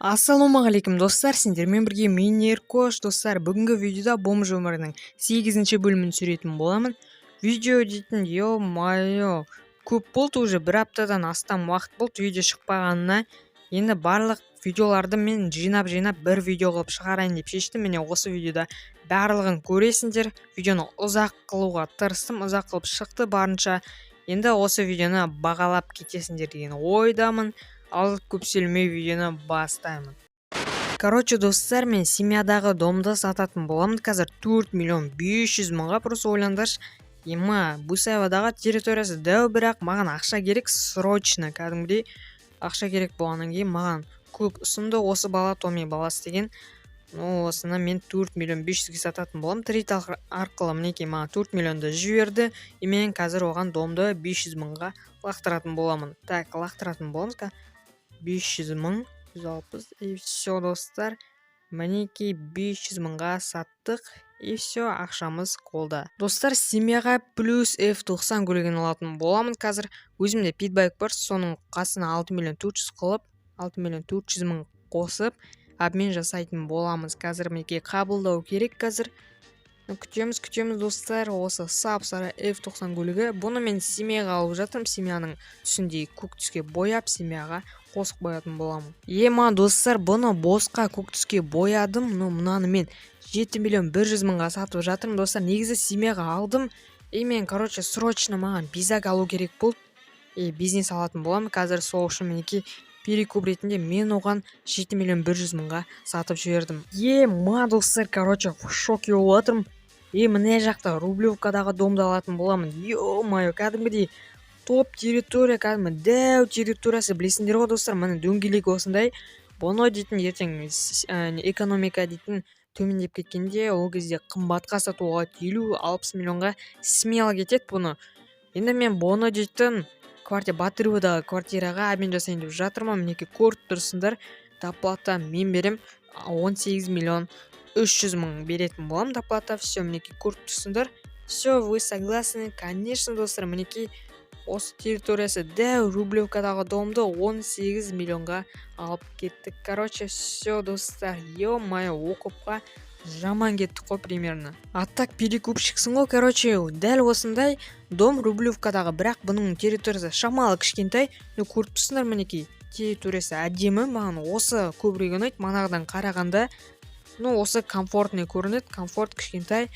Ассалаумағалейкум достар, сендермен бірге мен Еркош. Достар, бүгінгі видеода бомж өмірінің 8-ші бөлімін түсіретін боламын. Видео дейтін, ё-майо, көп болды, уже бір аптадан астам уақыт болды видео шықпағанына. Енді барлық видеоларды мен жинап бір видео қылып шығарайын деп шештім. Міне осы видеода барлығын көресіңдер. Видеоны ұзақ қылуға тырыстым, ұзақ қылып шықты барынша. Енді осы видеоны бағалап кетесіңдер деген ойдамын. Ал көп сөйлемей видеоны бастаймын. Короче, достар, мен семьядағы домды сататын боламын. Қазір 4.500.000-ға. Просто ойлаңдаршы, Бусаевадағы территориясы дәу, бірақ маған ақша керек, срочно, кәдімгідей ақша керек болғаннан кейін маған көп ұсынды осы бала, Томи баласы деген. Осыны мен 4.500.000-ге сататын боламын. Трейд арқылы мінекей маған 4 миллионды жіберді. И мен қазір оған домды 500.000-ға лақтыратын боламын. Так, лақтыратын боламыз. 500.000, 160, и все, достар. Мінекей 500.000-ға саттық, и все, ақшамыз қолда. Достар, семьяға плюс F90 көлігін алатын боламын. Қазір өзімде питбайк бар, соның қасына 6.400.000 қылып, 6.400.000 қосып, обмен жасайтын боламыз. Қазір мінекей қабылдау керек. Қазір күтеміз достар. Осы сап-сары F90 көлігі. Бұны мен семьяға алып жатырмын. Семьяның түсіндей көк түске бояп, семьяға қосып боятын боламын. Достар, бұны босқа көк түске боядым. Мұнаны мен 7.100.000-ға сатып жатырмын. Достар, негізі семьяға алдым. Мен, срочно маған бизак алу керек болды. Бизнес алатын боламын. Қазір сол үшін мінекей перекуп ретінде мен оған 7.100.000-ға сатып жібердім. Достар, в шоке болып жатырмын. Мына жақта Рублевкадағы домды алатын боламын. Ё-майо, кәдімгідей топ территория, кәдімгі дәу территориясы, білесіңдер ғой достар. Міне дөңгелек осындай. Бұны дейтін ертең экономика дейтін төмендеп кеткенде, ол кезде қымбатқа сатуға 50-60 миллионға смело кетеді бұны. Енді мен бұны дейтін Батыровадағы квартираға обмен жасайын деп жатырмын. Мінекей көріп тұрсыңдар. Доплата мен берем 18.300.000 беретін болам доплата. Все, мінекей көріп тұрсыңдар. Все, вы согласны? Конечно, достар, мінекей осы территориясы дәу Рублевкадағы домды 18 миллионға алып кеттік. Все, достар, ё-майо, окопқа жаман кеттік қой примерно. Аттак перекупщиксың ғой. Дәл осындай дом Рублевкадағы, бірақ бұның территориясы шамалы кішкентай. Көріп тұрсыңдар, мінекей территориясы әдемі. Маған осы көбірек ұнайды манағыдан қарағанда. Осы комфортный көрінеді, комфорт кішкентай.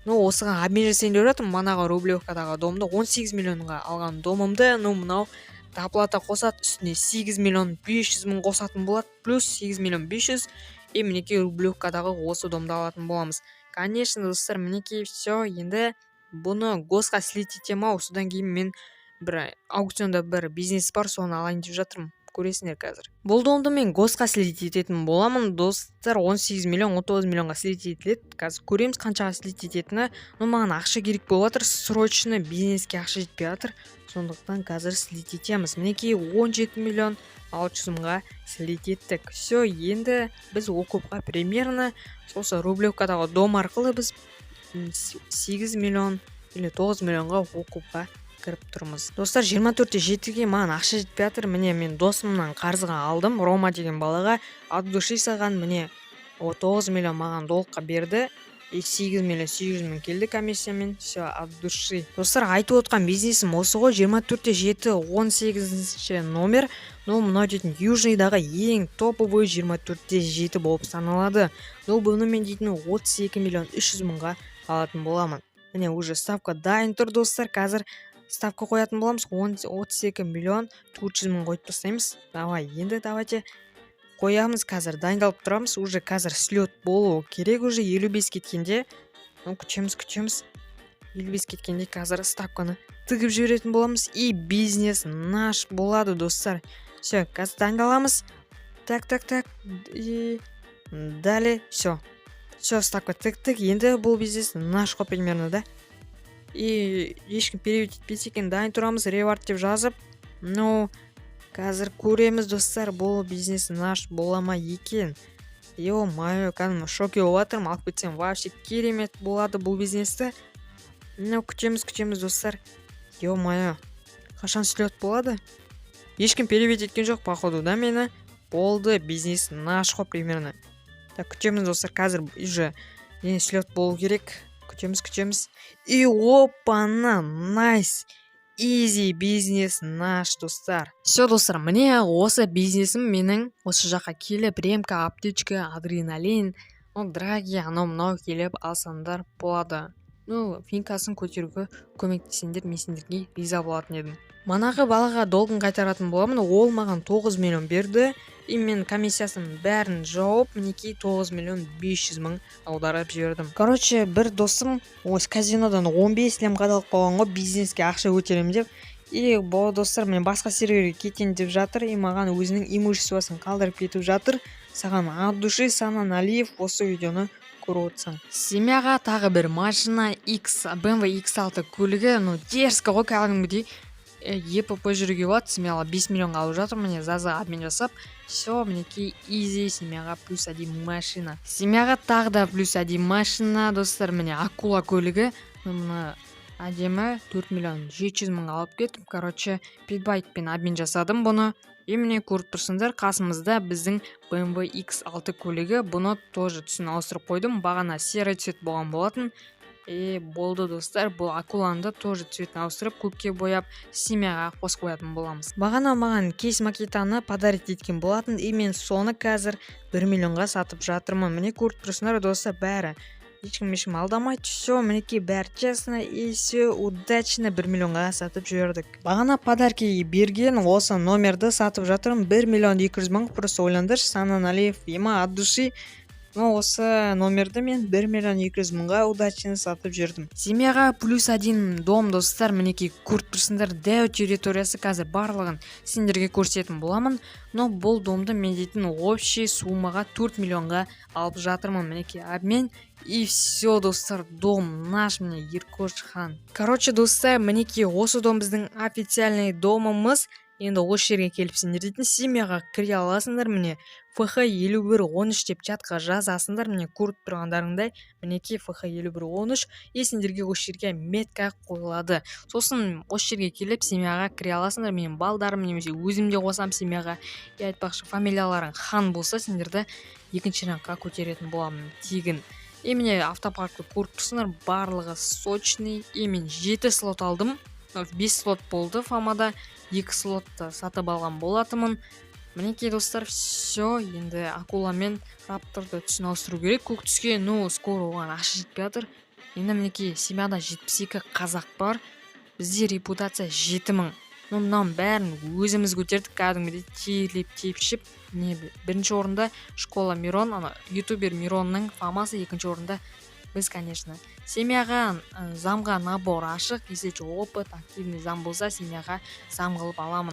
Осыған обмен жасайын деп жатырмын. Манағы Рублевкадағы домды 18 миллионға алған домымды, мынау доплата қосады, үстіне 8.500.000 қосатын болады, плюс 8.500.000. Мінекей Рублевкадағы осы домды алатын боламыз. Конечно, достар, мінекей все. Енді бұны госқа слить етем-ау. Содан кейін мен бір аукционда бір бизнес бар, соны алайын деп жатырмын. Көресіңдер қазір. Бұл домды мен госқа слить ететін боламын. Достар, 18 миллион, 19 миллионға слить етіледі. Қазір көреміз қаншаға слить ететіні. Маған ақша керек болып жатыр. Срочно бизнеске ақша жетпей жатыр. Сондықтан қазір слить етеміз. Мінекей 17.600.000-ға слить еттік. Все, енді біз окопқа примерно осы Рублевкадағы дом арқылы біз 8 миллион или 9 миллионға окопқа кіріп тұрмыз. Достар, 24.7-ге маған ақша жетпей жатыр. Міне мен досымнан қарызға алдым. Рома деген балаға от души саған, міне 9 миллион маған долгқа берді. 8.800.000 келді комиссиямен. Все, от души. Достар, айтып отқан бизнесім осы ғой. 24.7 18 номер. Мынау дейтін Южныйдағы ең топовый 24.7 болып саналады. Бұны мен дейтін 32.300.000-ға алатын боламын. Міне уже ставка дайын тұр, достар. Қазір ставка қоятын боламыз. 32.400.000 қойып тастаймыз. Давайте қоямыз. Қазір дайындалып тұрамыз. Уже қазір слет болу керек. Уже 55 кеткенде. Күтеміз. 55 кеткенде қазір ставканы тігіп жіберетін боламыз. И бизнес наш болады, достар. Все, қазір дайындаламыз. Так. И далее все. Все, ставка тіктік. Енді бұл бизнес наш қой примерно, да? И ешкім перевод етпесе екен, дайын тұрамыз, ревард деп жазып. Қазір көреміз, достар, бұл бизнес наш бола ма екен. Ё-майо, кәдімгі шоке болып жатырмын. Алып кетсем вообще керемет болады бұл бизнесті. Күтеміз, достар. Ё-майо, қашан слет болады? Ешкім перевод еткен жоқ, походу, да, мені? болды, бизнес наш қой примерно. Так, күтеміз достар, қазір уже слет болу керек. Күтеміз. И опана, найс. Easy бизнес наш достар. Все достар, міне осы бизнесім менің осы жаққа келіп, ремка, аптечка, адреналин, драги, анау мынау келіп алсаңдар болады. Финкасын көтеруге көмектесеңдер, мен сендерге риза болатын едім. Манағы балаға долгын қайтаратын боламын, ол маған 9 миллион берді. И мен комиссиясын бәрін жауып, мінекей 9 миллион 500 мың аударып жібердім. Короче, бір досым осы казинодан 15 лем қадалып қалған ғой, бизнеске ақша көтеремін деп. И бұл достар мен басқа серверге кетейін деп жатыр, и маған өзінің имуществосын қалдырып кетіп жатыр. Саған от души Сана Налиев осы видеоны көріп отырсаң. Семьяға тағы бір машина BMW X6 көлігі, дерзкі ғой кәдімгідей. ЕПП жүруге болады, семьяға 5 миллионға алып жатыр, міне заза обмен жасап. Все, мінекей easy, семьяға +1 машина. Семьяға тағы да +1 машина, достар, міне акула көлігі. Мұны әдемі 4 миллион 700 мың алып кеттім. Короче, питбайтпен обмен жасадым бұны. И міне көріп тұрсыңдар, қасымызда біздің BMW X6 көлігі. Бұны тоже түсін ауыстырып қойдым. Бағана серый цвет болған болатын. Болды достар, бұл акуланды тоже цветін ауыстырып, көкке бояп, семьяға қосып қоятын боламыз. Бағана маған кейс макетаны подарить еткен болатын, и мен соны қазір 1 миллионға сатып жатырмын. Міне көріп тұрсыңдар достар, бәрі ешкім алдамайды. Все, мінекей бәрі честно, и все удачно 1 миллионға сатып жібердік. Бағана подарки берген осы номерді сатып жатырмын 1 миллион 200 мың. Просто ойлаңдаршы, Сана Налиев ема от души. Осы номерді мен 1 миллион 200 мыңға удачно сатып жүрдім. Семьяға +1 дом достар, мінекей көріп тұрсыңдар, дәу территориясы қазір барлығын сендерге көрсететін боламын. Бұл домды мен дейтін общий суммаға 4 миллионға алып жатырмын, мінекей обмен. И все достар, дом наш, міне Еркошхан. Короче достар, мінекей осы дом біздің официальный домымыз. Енді осы жерге келіп сендер дейтін семьяға кіре аласыңдар, міне ФХ 5113 деп чатқа жазасыңдар, міне көріп тұрғандарыңдай, мінекей ФХ 5113, и сендерге осы жерге метка қойылады. Сосын осы жерге келіп семьяға кіре аласыңдар, мен балдарым немесе өзімде қосам семьяға. И айтпақшы, фамилияларың хан болса, сендерді екінші ранға көтеретін боламын тегін. И міне автопаркты көріп тұрсыңдар, барлығы сочный. И мен 7 слот алдым, 5 слот болды фамада, 2 слотты сатып алған болатымын. Мінекей достар, все, енді акуламен рапторды түсін ауыстыру керек. Көк түске, скоро оған ақша жетпей жатыр. Енді мінекей семьяда 72 қазақ бар, бізде репутация 7000. Мынау бәрін өзіміз көтердік, кәдімгідей терлеп-тепшіп. Бірінші орында школа Мирон, ютубер Миронның фамасы, екінші орында біз, конечно. Семьяға замға набор ашық, если опыт, активный зам болса, семьяға зам қылып аламын.